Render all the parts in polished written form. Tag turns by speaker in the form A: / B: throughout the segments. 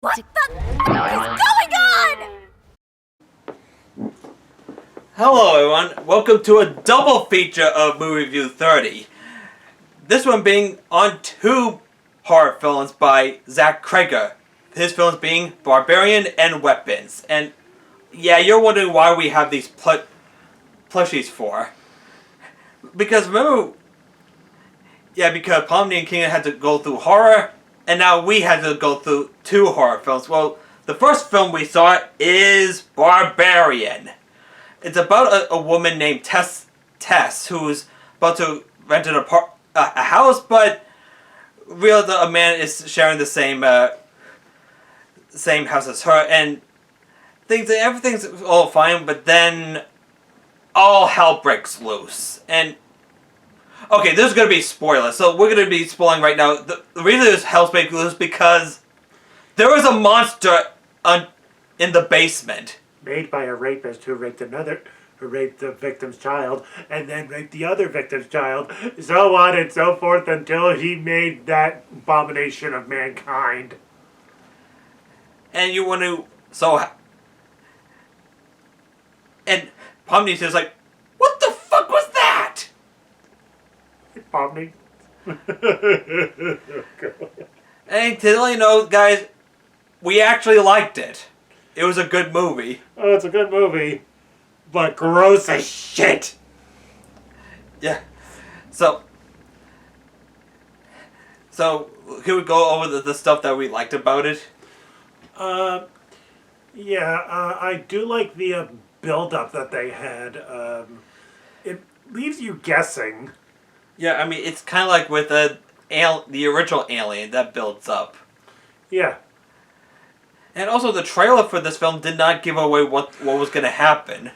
A: What the fuck is going on?
B: Hello everyone, welcome to a double feature of Movie Review 30. This one being on two horror films by Zach Creggar. His films being Barbarian and Weapons. And yeah, you're wondering why we have these plushies for. Because remember, because Pomni and King had to go through horror, and now we had to go through two horror films. Well, the first film we saw is Barbarian. It's about a woman named Tess, who's about to rent a house, but realizes a man is sharing the same house as her, and thinks that everything's all fine, but then all hell breaks loose. And okay, this is going to be spoilers, so we're going to be spoiling right now. The reason this hell breaks loose is because there is a monster in the basement.
C: Made by a rapist who raped the victim's child, and then raped the other victim's child, so on and so forth until he made that abomination of mankind.
B: And you want to, and Pomni says like, what the fuck was that?
C: Pomni.
B: And to let you know, guys, we actually liked it. It was a good movie.
C: Oh, it's a good movie, but gross as shit.
B: Yeah. So can we go over the stuff that we liked about it?
C: I do like the build-up that they had. It leaves you guessing.
B: Yeah, I mean, it's kind of like with the original Alien that builds up.
C: Yeah.
B: And also, the trailer for this film did not give away what was going to happen.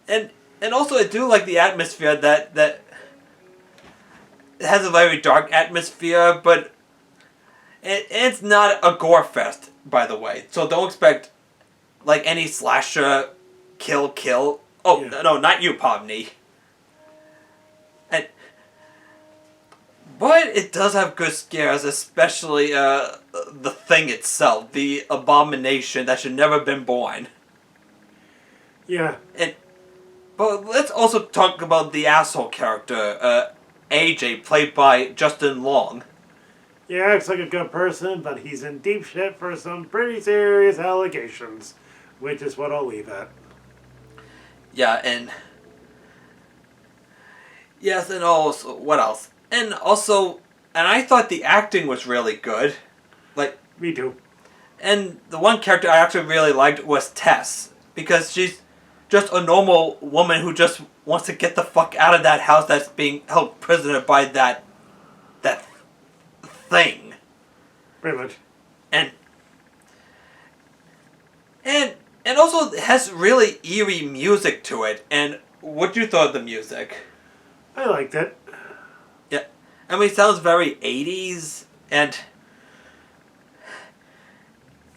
B: And also, I do like the atmosphere that it has a very dark atmosphere, but it's not a gore fest, by the way. So don't expect like any slasher kill. Oh, yeah. No, not you, Pomni. But it does have good scares, especially the thing itself, the abomination that should never have been born.
C: Yeah.
B: But let's also talk about the asshole character, AJ, played by Justin Long.
C: He acts like a good person, but he's in deep shit for some pretty serious allegations, which is what I'll leave at.
B: Yeah, and yes, and also, what else? And also, I thought the acting was really good. Like,
C: me too.
B: And the one character I actually really liked was Tess, because she's just a normal woman who just wants to get the fuck out of that house that's being held prisoner by that thing.
C: Pretty much.
B: And also it has really eerie music to it. And what you thought of the music?
C: I liked it.
B: Yeah. I mean, it sounds very 80s, and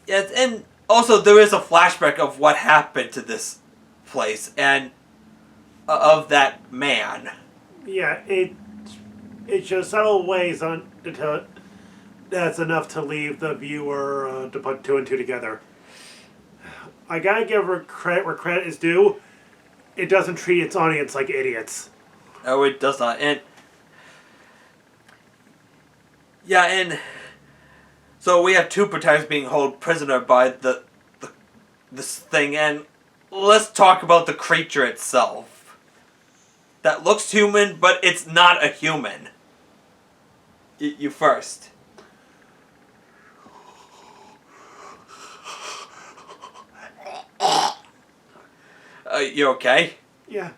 B: yes, and also there is a flashback of what happened to this place and of that man.
C: Yeah, it shows subtle ways on that's enough to leave the viewer to put two and two together. I gotta give her credit where credit is due. It doesn't treat its audience like idiots.
B: Oh, it does not. And yeah, and so we have two protagonists being held prisoner by this thing, and let's talk about the creature itself. That looks human, but it's not a human. You first. You okay?
C: Yeah.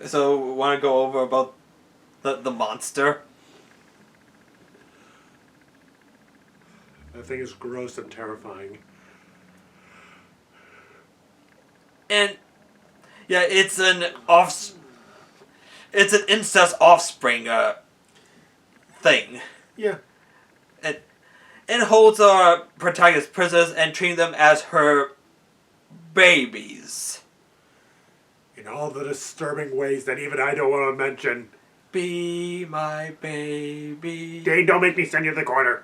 B: So, want to go over about the monster?
C: That thing is gross and terrifying.
B: And yeah, it's an incest offspring thing.
C: Yeah.
B: And holds our protagonist prisoners and treating them as her babies.
C: In all the disturbing ways that even I don't want to mention.
B: Be my baby.
C: Dane, don't make me send you to the corner.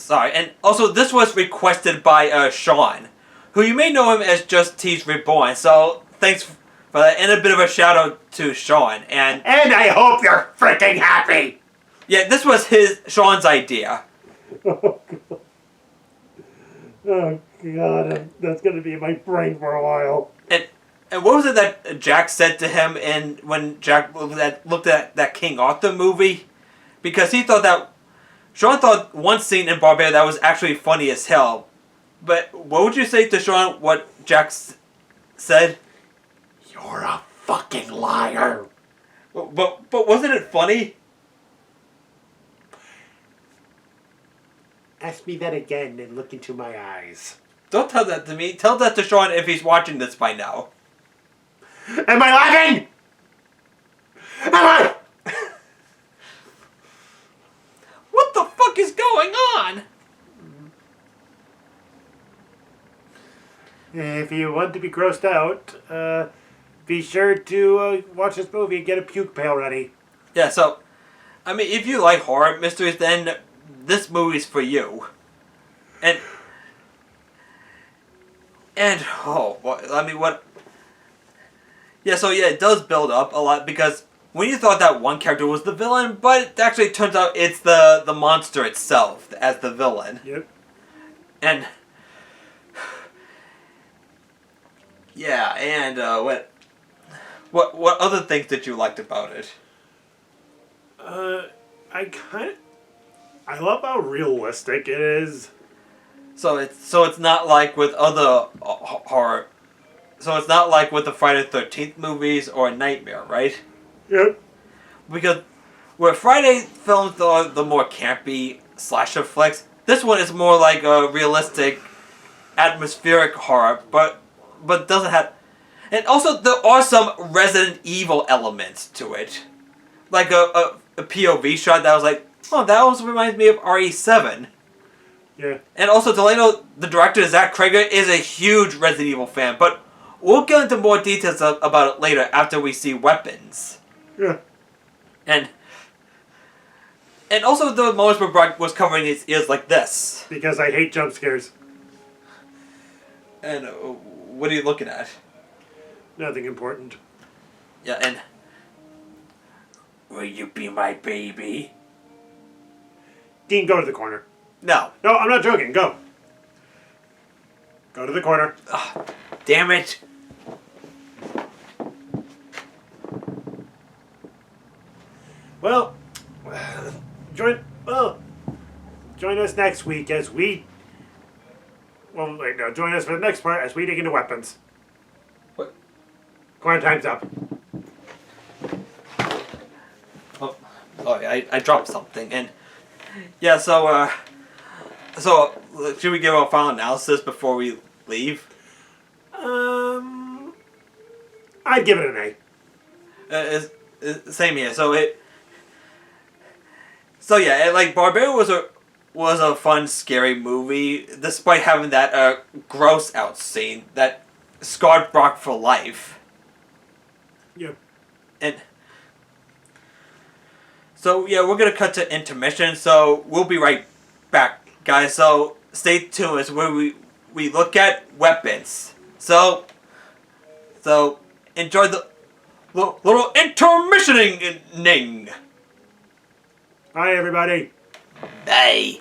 B: sorry, and also this was requested by Sean, who you may know him as Just T's Reborn. So thanks for that, and a bit of a shout out to Sean. And
C: I hope you're freaking happy.
B: yeah, this was Sean's idea.
C: Oh God, that's gonna be in my brain for a while.
B: And what was it that Jack said to him when Jack looked at that King Arthur movie? Because he thought that Sean thought one scene in Barbarian that was actually funny as hell. But what would you say to Sean what Jack said?
C: You're a fucking liar.
B: But wasn't it funny?
C: Ask me that again and look into my eyes.
B: Don't tell that to me. Tell that to Sean if he's watching this by now.
C: Am I laughing? Am I?
B: What the fuck is going on?
C: If you want to be grossed out, be sure to watch this movie and get a puke pail ready.
B: Yeah, so, I mean, if you like horror mysteries, then this movie's for you. And oh, I mean, what? Yeah, so yeah, it does build up a lot because when you thought that one character was the villain, but it actually turns out it's the monster itself as the villain.
C: Yep.
B: And yeah, and what other things did you liked about it?
C: I love how realistic it is.
B: So it's not like with other horror. So it's not like with the Friday the 13th movies or Nightmare, right?
C: Yep.
B: Because where Friday films are the more campy slasher flicks, this one is more like a realistic, atmospheric horror, but doesn't have. And also there are some Resident Evil elements to it, like a POV shot that was like, oh, that also reminds me of RE7.
C: Yeah.
B: And also Delano, the director Zach Creggar, is a huge Resident Evil fan, but we'll get into more details about it later after we see Weapons.
C: Yeah.
B: And also the moments where Brock was covering his ears like this.
C: Because I hate jump scares.
B: And what are you looking at?
C: Nothing important.
B: Yeah, and will you be my baby?
C: Dean, go to the corner.
B: No.
C: No, I'm not joking. Go. Go to the corner.
B: Oh, damn it.
C: Well, join us next week as we. Well, wait, no. Join us for the next part as we dig into weapons.
B: What?
C: Corner time's up.
B: Oh yeah, I dropped something, and yeah, so should we give our final analysis before we leave?
C: I'd give it an A.
B: Same here. So yeah, like Barbarian was a fun, scary movie, despite having that gross out scene that scarred Brock for life.
C: Yeah.
B: And so yeah, we're gonna cut to intermission. So we'll be right back, guys. So stay tuned as where we look at weapons. So enjoy the little intermissioning.
C: Hi, everybody.
B: Bye.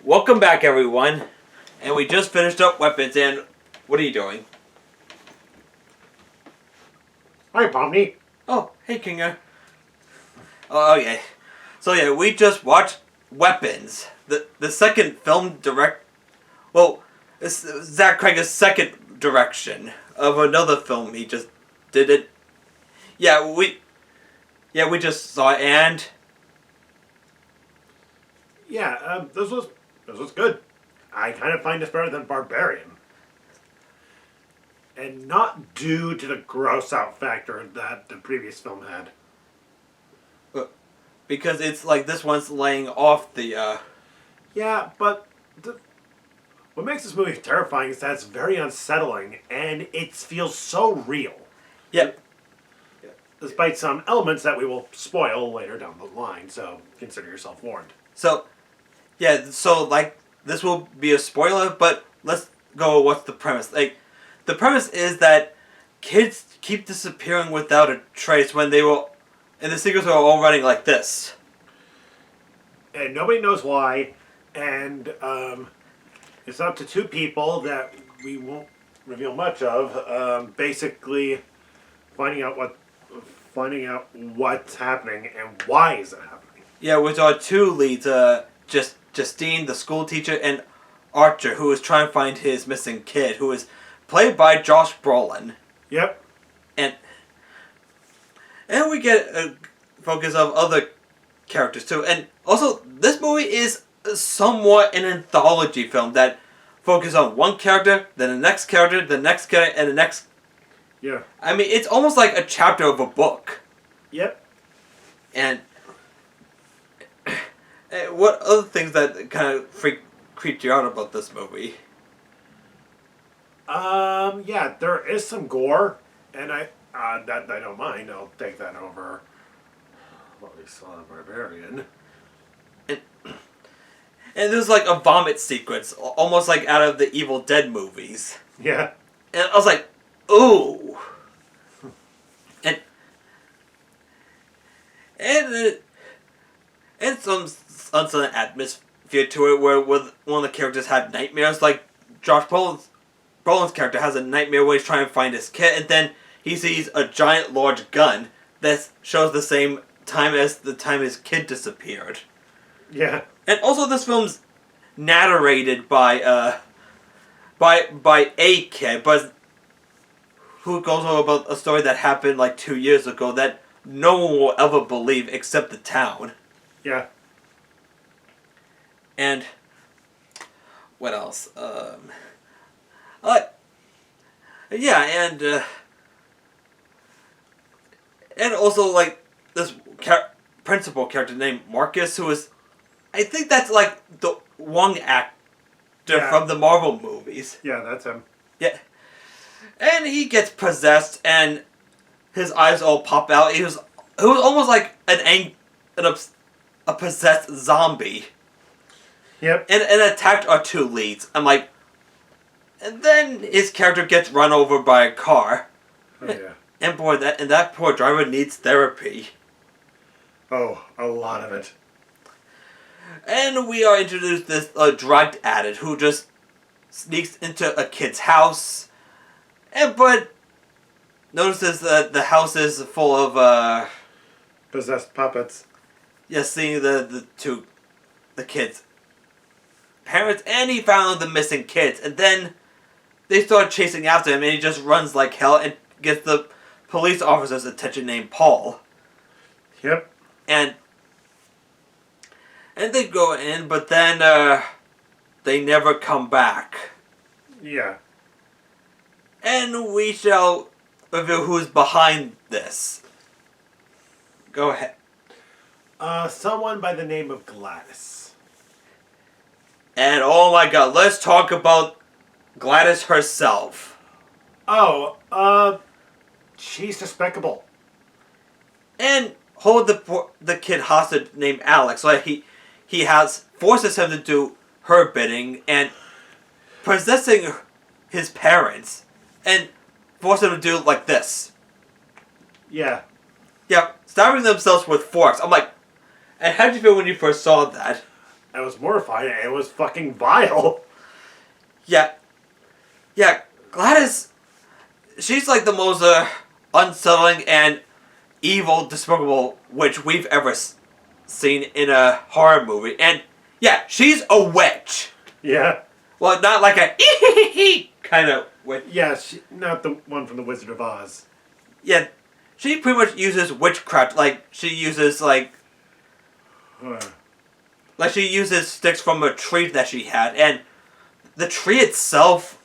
B: Welcome back, everyone. And we just finished up weapons. And what are you doing?
C: Hi, Pomni.
B: Oh, hey, Kinga. Oh, okay. So yeah, we just watched Weapons, the second film Well, it's Zach Creggar's second direction of another film he just did it. Yeah, we just saw it, and
C: Yeah, this was good. I kind of find this better than Barbarian. And not due to the gross out factor that the previous film had.
B: because it's like this one's laying off the.
C: Yeah, but what makes this movie terrifying is that it's very unsettling and it feels so real.
B: Yep.
C: Despite some elements that we will spoil later down the line, so consider yourself warned.
B: So, yeah. So like this will be a spoiler, but let's go. What's the premise? Like, the premise is that kids keep disappearing without a trace when they were, and the secrets are all running like this.
C: And nobody knows why, and it's up to two people that we won't reveal much of, basically finding out what's happening and why is it happening.
B: Yeah, with our two leads, Justine, the school teacher, and Archer, who is trying to find his missing kid, who is played by Josh Brolin.
C: Yep.
B: And we get a focus of other characters too. And also, this movie is somewhat an anthology film that focuses on one character, then the next character, the next character, and the next.
C: Yeah.
B: I mean, it's almost like a chapter of a book.
C: Yep.
B: And what other things that kind of creeped you out about this movie?
C: Yeah, there is some gore, and that I don't mind. I'll take that over what we saw in Barbarian.
B: And there's like a vomit sequence, almost like out of the Evil Dead movies.
C: Yeah.
B: And I was like, ooh. And some unsettling atmosphere to it where one of the characters had nightmares. Like Josh Brolin's character has a nightmare where he's trying to find his kid, and then he sees a giant large gun that shows the same time as the time his kid disappeared.
C: Yeah.
B: And also, this film's narrated by a kid, but who goes on about a story that happened like 2 years ago that no one will ever believe except the town.
C: Yeah.
B: And what else? Yeah, and also like this principal character named Marcus, who is, I think that's like the one actor from the Marvel movies.
C: Yeah, that's him.
B: Yeah, and he gets possessed, and his eyes all pop out. It was almost like a possessed zombie.
C: Yep.
B: And attacked our two leads. I'm like, and then his character gets run over by a car.
C: Oh yeah.
B: And boy, that poor driver needs therapy.
C: Oh, a lot of it.
B: And we are introduced this drug addict who just sneaks into a kid's house, but notices that the house is full of
C: Possessed puppets.
B: yes, seeing the kids' parents, and he found the missing kids, and then they start chasing after him, and he just runs like hell and gets the police officer's attention named Paul.
C: Yep.
B: And they go in, but then they never come back.
C: Yeah.
B: And we shall reveal who's behind this. Go ahead.
C: Someone by the name of Gladys.
B: And oh my god, let's talk about Gladys herself.
C: Oh, she's despicable.
B: And hold the kid hostage named Alex. Like he forces him to do her bidding and possessing his parents and forcing them to do like this.
C: Yeah.
B: Yeah, stabbing themselves with forks. I'm like, and how did you feel when you first saw that?
C: I was mortified. It was fucking vile.
B: Yeah. Yeah, Gladys, she's like the most unsettling and evil, despicable witch we've ever seen in a horror movie. And yeah, she's a witch.
C: Yeah.
B: Well, not like a kind of witch.
C: Yeah, not the one from The Wizard of Oz.
B: Yeah, she pretty much uses witchcraft. Like, she uses, like she uses sticks from a tree that she had. And the tree itself,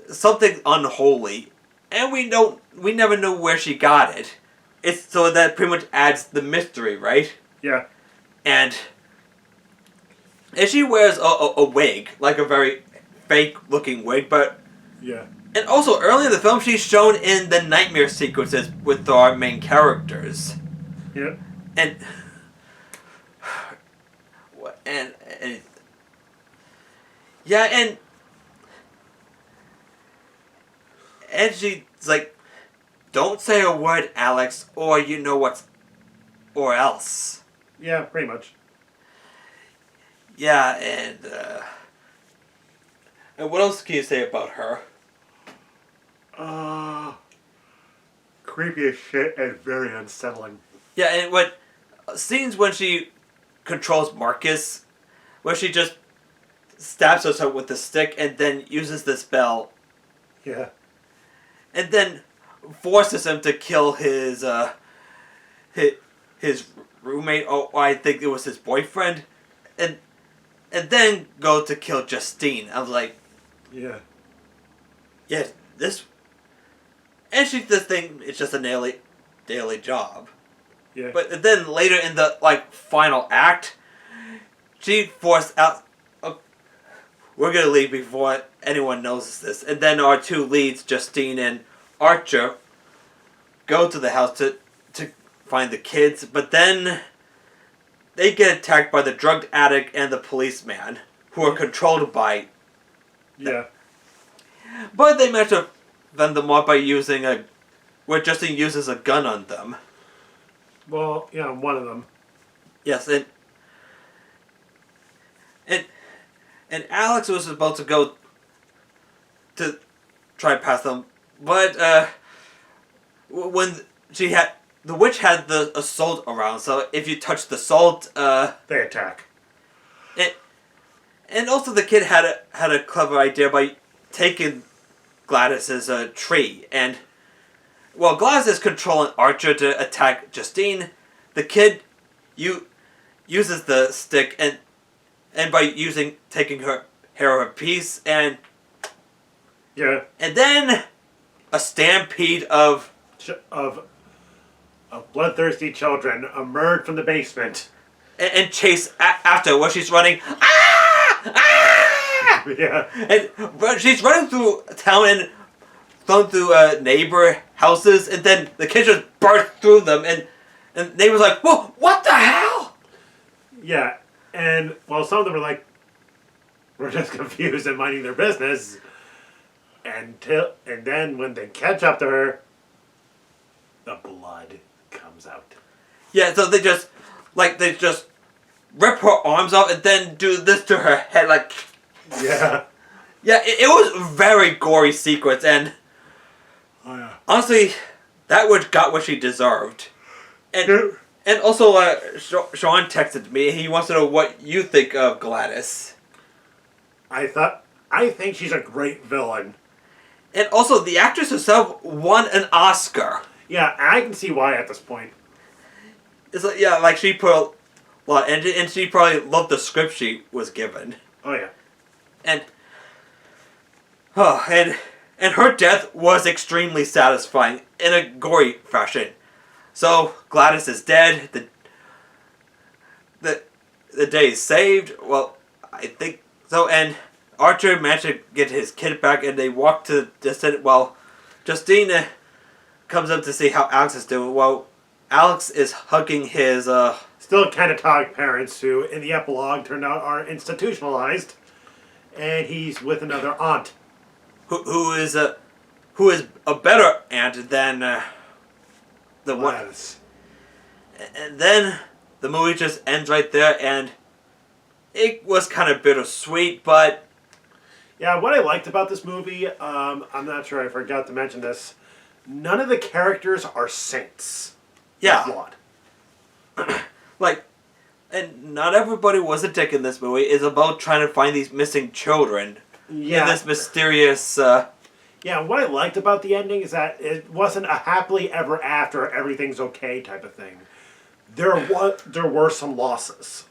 B: something unholy. And we never know where she got it. So that pretty much adds the mystery, right?
C: Yeah.
B: And she wears a wig, like a very fake-looking wig, but...
C: Yeah.
B: And also, early in the film, she's shown in the nightmare sequences with our main characters.
C: Yeah.
B: And yeah, and she's like, don't say a word, Alex, or you know what's... or else.
C: Yeah, pretty much.
B: Yeah, and what else can you say about her?
C: Creepy as shit and very unsettling.
B: Yeah, and what scenes when she controls Marcus, where she just stabs herself with the stick and then uses the spell.
C: Yeah.
B: And then forces him to kill his roommate, or I think it was his boyfriend, and then go to kill Justine. I was like,
C: yeah,
B: this, and she just think it's just a daily job.
C: Yeah.
B: But then later in the final act, she forced out. We're gonna leave before anyone knows this, and then our two leads, Justine and Archer, go to the house to find the kids, but then they get attacked by the drug addict and the policeman, who are controlled by...
C: Yeah.
B: But they manage to fend them off by using where Justine uses a gun on them.
C: Well, yeah, one of them.
B: Yes, and Alex was about to go to try past them, but when the witch had the salt around, so if you touch the salt,
C: they attack.
B: And also the kid had a clever idea by taking Gladys's tree, and while Gladys is controlling Archer to attack Justine, the kid uses the stick and by taking her hair of a piece, and then a stampede of
C: bloodthirsty children emerge from the basement
B: and chase after where she's running. Ah!
C: Yeah.
B: But she's running through town and through neighbor houses, and then the kids just burst through them, and neighbors like, whoa, what the hell?
C: Yeah, and some of them are like, we're just confused and minding their business. And then when they catch up to her, the blood comes out.
B: Yeah, so they just rip her arms off and then do this to her head, like...
C: Yeah.
B: Yeah, it was a very gory sequence, and...
C: Oh, yeah.
B: Honestly, that witch got what she deserved. And also, Sean texted me, he wants to know what you think of Gladys.
C: I think she's a great villain.
B: And also, the actress herself won an Oscar.
C: Yeah, I can see why at this point.
B: It's like, she put a lot, and she probably loved the script she was given.
C: Oh, yeah.
B: And her death was extremely satisfying in a gory fashion. So Gladys is dead. The day is saved. Well, I think so. And Archer managed to get his kid back, and they walk to the distant. Well, Justine comes up to see how Alex is doing. Well, Alex is hugging his
C: still catatonic parents, who in the epilogue turned out are institutionalized, and he's with another aunt.
B: Who is a better aunt than the one.
C: Gladys.
B: And then the movie just ends right there, and it was kind of bittersweet, but
C: Yeah, what I liked about this movie, I'm not sure I forgot to mention this. None of the characters are saints.
B: yeah.
C: Flawed.
B: Like, and not everybody was a dick in this movie. It's about trying to find these missing children
C: Yeah.
B: in this mysterious.
C: Yeah, what I liked about the ending is that it wasn't a happily ever after, everything's okay type of thing. There were some losses.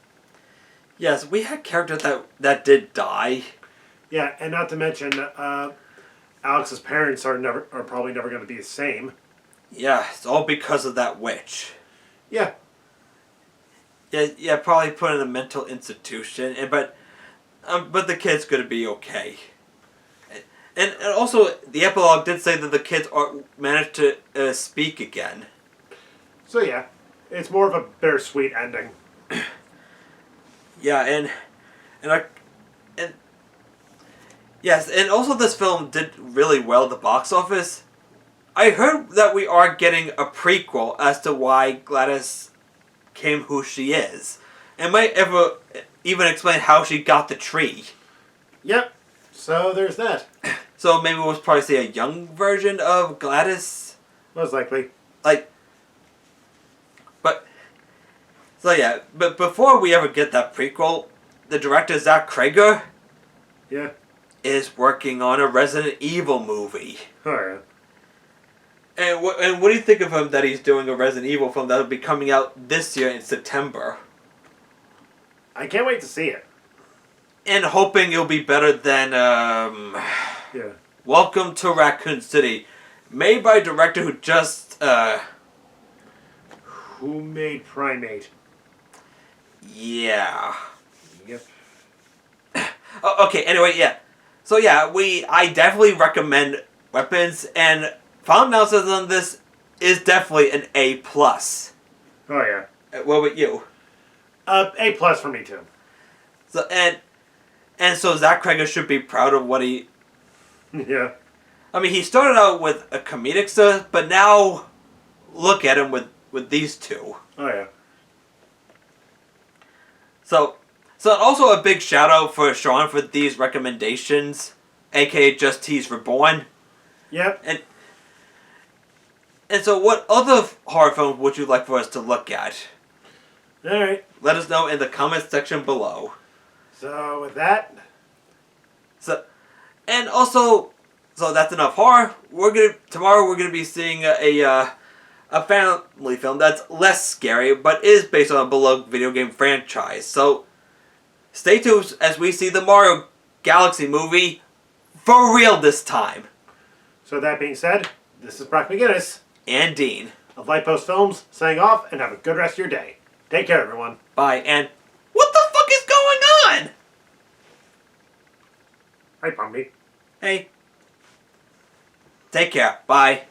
B: Yes, we had characters that did die.
C: Yeah, and not to mention, Alex's parents are probably never going to be the same.
B: Yeah, it's all because of that witch.
C: Yeah.
B: Yeah, probably put in a mental institution, but the kid's gonna be okay. And also, the epilogue did say that the kids managed to speak again.
C: So yeah, it's more of a bittersweet ending.
B: Yeah, and yes, and also this film did really well at the box office. I heard that we are getting a prequel as to why Gladys became who she is, and might ever even explain how she got the tree.
C: Yep. So there's that.
B: So maybe we'll probably see a young version of Gladys.
C: Most likely.
B: But before we ever get that prequel, the director Zach Creggar
C: Yeah.
B: is working on a Resident Evil movie.
C: Alright.
B: And what do you think of him that he's doing a Resident Evil film that'll be coming out this year in September?
C: I can't wait to see it.
B: And hoping it'll be better than
C: Yeah.
B: Welcome to Raccoon City, made by a director who just
C: Who made Primate?
B: yeah.
C: Yep.
B: Oh, okay. Anyway, yeah. So yeah, I definitely recommend Weapons, and final analysis on this is definitely an A+.
C: Oh yeah.
B: What about you?
C: A+ for me too.
B: So and so Zach Cregger should be proud of what he.
C: Yeah.
B: I mean, he started out with a comedic stuff, but now look at him with these two.
C: Oh yeah.
B: So also a big shout out for Sean for these recommendations, aka Just Tease Reborn.
C: Yep.
B: And so what other horror films would you like for us to look at?
C: Alright.
B: Let us know in the comments section below.
C: So with that,
B: And also, so that's enough horror. Tomorrow we're gonna be seeing a family film that's less scary, but is based on a beloved video game franchise. So stay tuned as we see the Mario Galaxy movie for real this time.
C: so that being said, this is Brock McGinnis
B: And Dean.
C: of Lightpost Films saying off, and have a good rest of your day. Take care, everyone.
B: Bye. And what the fuck is going on?
C: Hi, Pumpy.
B: Hey. Take care. Bye.